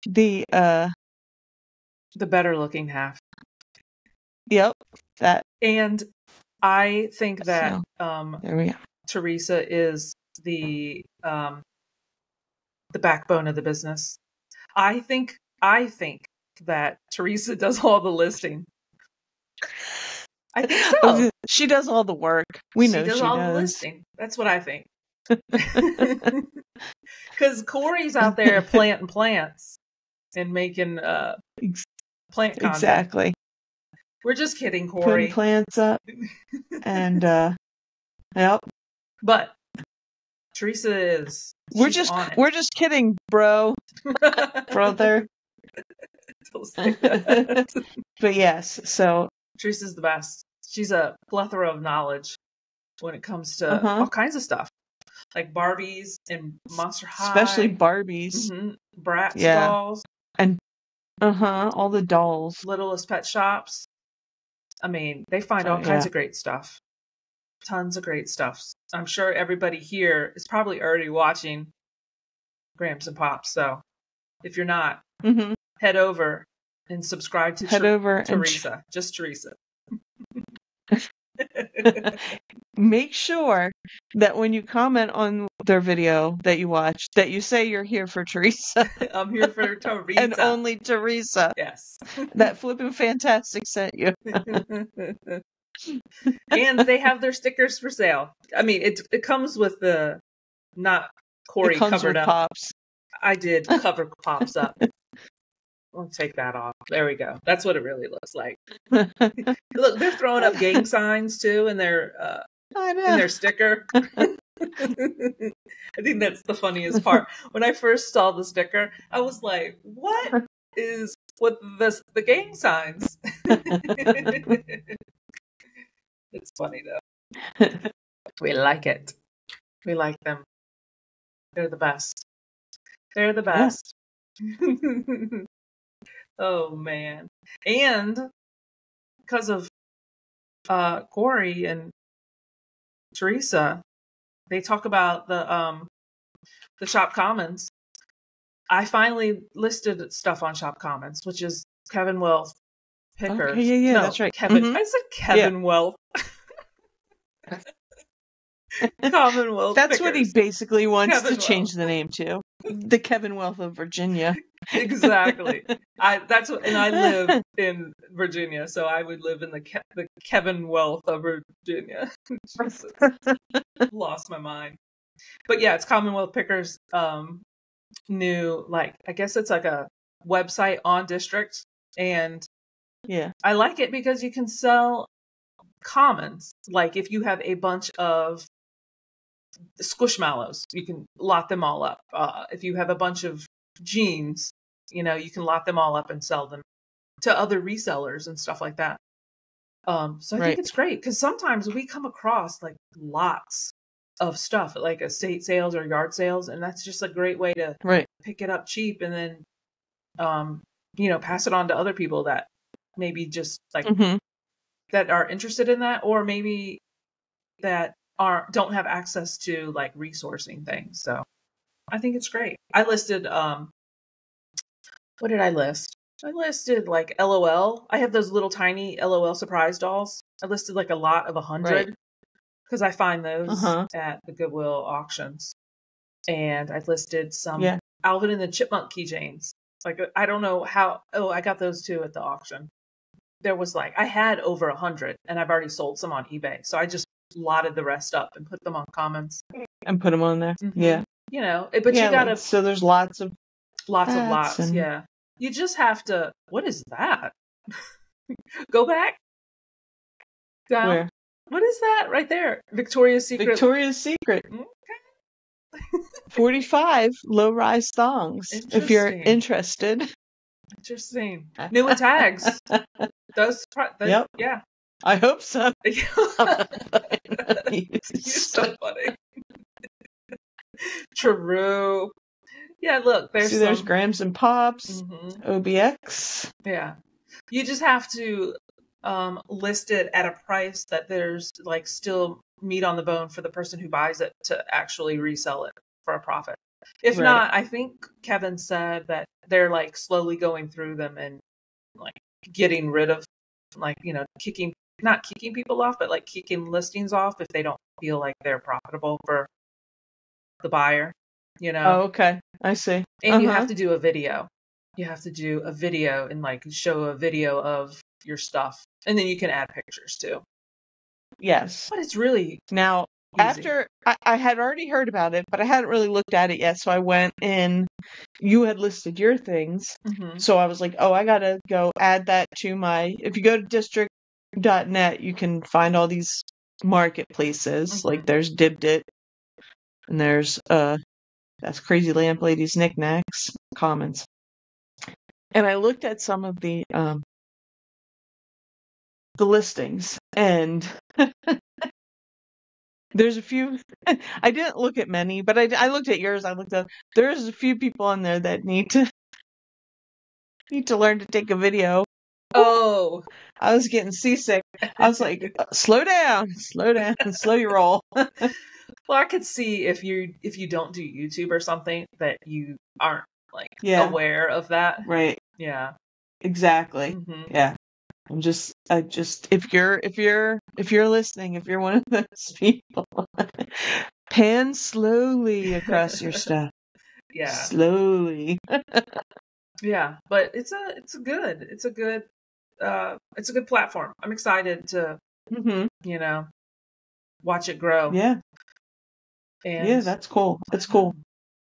the better looking half. Yep. That. And I think that there we go. Teresa is the backbone of the business. I think that Teresa does all the listing. I think so. She does all the work. We know she does all the listing. That's what I think. Because Corey's out there planting plants and making plant content. Exactly. We're just kidding, Corey. Putting plants up. And yep. But Teresa is. We're just kidding, bro. Brother. Don't say that. But yes, so Teresa's the best. She's a plethora of knowledge when it comes to all kinds of stuff. Like Barbies and Monster High. Especially Barbies. Bratz dolls. And all the dolls. Littlest Pet Shops. I mean, they find all kinds of great stuff. Tons of great stuff. I'm sure everybody here is probably already watching Gramps and Pops. So if you're not, head over and subscribe to Teresa. Just Teresa. Make sure that when you comment on their video that you watch, that you say you're here for Teresa. I'm here for Teresa. And only Teresa. Yes. That Flippin' Fantastic sent you. And they have their stickers for sale. I mean, it comes with the not Corey covered up. Pops. I did cover Pops up. I'll take that off. There we go. That's what it really looks like. Look, they're throwing up gang signs too in their sticker. I think that's the funniest part. When I first saw the sticker, I was like, "What is with the gang signs?" It's funny though. We like it. We like them. They're the best. They're the best. Yeah. Oh man. And because of Corey and Teresa, they talk about the Shop Commons. I finally listed stuff on Shop Commons, which is Kevin Wealth Pickers. Okay, yeah, that's right. Kevin. I said Kevin Wealth. Commonwealth. That's Pickers. what he basically wants to change the name to. The Kevin Wealth of Virginia. Exactly. I live in Virginia, so I would live in the Kevin Wealth of Virginia. Lost my mind. But yeah, it's Commonwealth Pickers new, I guess it's like a website on district, and I like it because you can sell commons. Like if you have a bunch of squishmallows, you can lot them all up. If you have a bunch of jeans, you can lot them all up and sell them to other resellers and stuff like that. So I think it's great because sometimes we come across lots of stuff at estate sales or yard sales, and that's just a great way to pick it up cheap and then pass it on to other people that maybe just that are interested in that, or maybe that don't have access to resourcing things. So I think it's great. I listed what did I list? I listed LOL. I have those little tiny LOL surprise dolls. I listed a lot of 100 because I find those at the Goodwill auctions. And I listed some Alvin and the Chipmunk keychains. I don't know how. Oh, I got those too at the auction. there was like, I had over 100 and I've already sold some on eBay. So I just lotted the rest up and put them on Commons. And put them on there. Mm-hmm. Yeah. You know, but yeah, you gotta, like, so there's lots of lots. and... Yeah. You just have to, what is that? Go back. Down. Where? What is that right there? Victoria's Secret. Victoria's Secret. Okay. 45 low-rise thongs. If you're interested. Interesting. New with tags. Those, yep. Yeah. I hope so. You're so funny. True. Yeah, look, there's Grams and Pops, OBX. Yeah. You just have to list it at a price that there's like still meat on the bone for the person who buys it to actually resell it for a profit. If not, I think Kevin said that they're like slowly going through them and like getting rid of, like, you know, not kicking people off, but like kicking listings off if they don't feel like they're profitable for the buyer, you know? Oh, okay. I see. And you have to do a video. You have to do a video and like show a video of your stuff. And then you can add pictures too. Yes. But it's really now easy. After I had already heard about it, but I hadn't really looked at it yet. So I went in, you had listed your things. So I was like, oh, I gotta go add that to my, if you go to district.net, you can find all these marketplaces. Like there's Dibdit and there's that's Crazy Lamp Lady's Knickknacks, Commons. And I looked at some of the listings, and there's a few. I didn't look at many, but I looked at yours. There's a few people on there that need to learn to take a video. Oh, I was getting seasick. I was like, slow down, slow your roll. Well, I could see if you don't do YouTube or something that you aren't like aware of that. Right. Yeah. Exactly. Yeah. I just if you're listening, if you're one of those people, pan slowly across your stuff. Yeah. Slowly. Yeah, but it's a good platform. I'm excited to you know, watch it grow. Yeah. And yeah, that's cool. That's cool.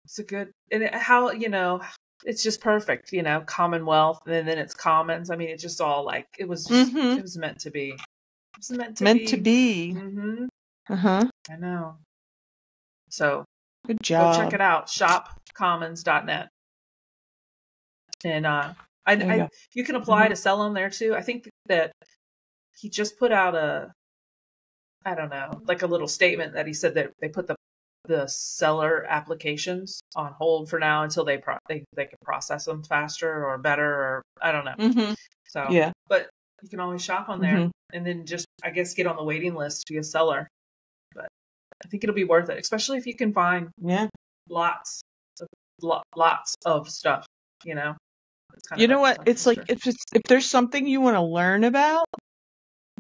It's a good, and how, you know, it's just perfect, you know, Commonwealth, and then it's Commons. I mean, it just all like, it was just, it was meant to be. It was meant to be. I know. So good job. Go check it out. Shopcommons.net. And you can apply to sell on there too. I think that he just put out I don't know, like a little statement that he said that they put the seller applications on hold for now until they can process them faster or better, or I don't know. So yeah, but you can always shop on there and then just, I guess, get on the waiting list to be a seller. But I think it'll be worth it, especially if you can find lots of stuff. You know, you know what? It's like if there's something you want to learn about,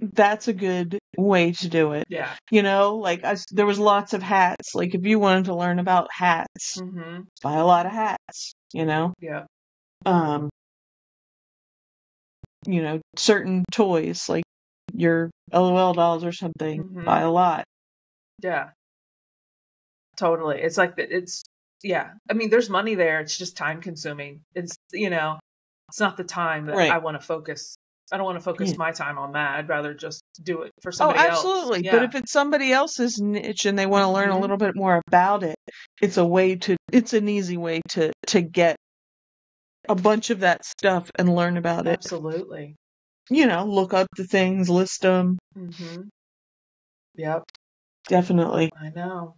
that's a good way to do it. Yeah. You know, like there was lots of hats. Like if you wanted to learn about hats, buy a lot of hats, you know? Yeah. You know, certain toys, like your LOL dolls or something, buy a lot. Yeah. Totally. It's like yeah. I mean, there's money there. It's just time consuming. It's, you know, it's not the time that I want to focus. I don't want to focus my time on that. I'd rather just do it for somebody else. Oh, absolutely. Yeah. But if it's somebody else's niche and they want to learn a little bit more about it, it's an easy way to get a bunch of that stuff and learn about it. Absolutely. You know, look up the things, list them. Yep. Definitely. I know.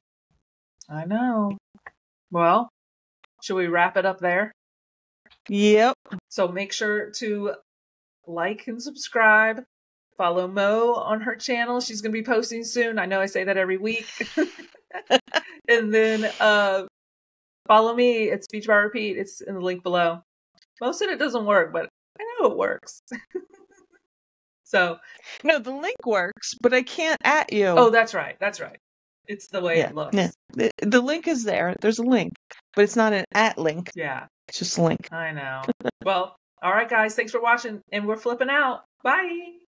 Well, should we wrap it up there? Yep. So make sure to like and subscribe. Follow Mo on her channel. She's going to be posting soon. I know I say that every week. And then follow me. It's Speech by Repeat. It's in the link below. Most of it doesn't work, but I know it works. So no, the link works, but I can't at you. Oh, that's right. It's the way it looks. Yeah. The link is there. There's a link, but it's not an at link. Yeah. It's just a link. I know. Well, All right, guys. Thanks for watching, and we're flipping out. Bye.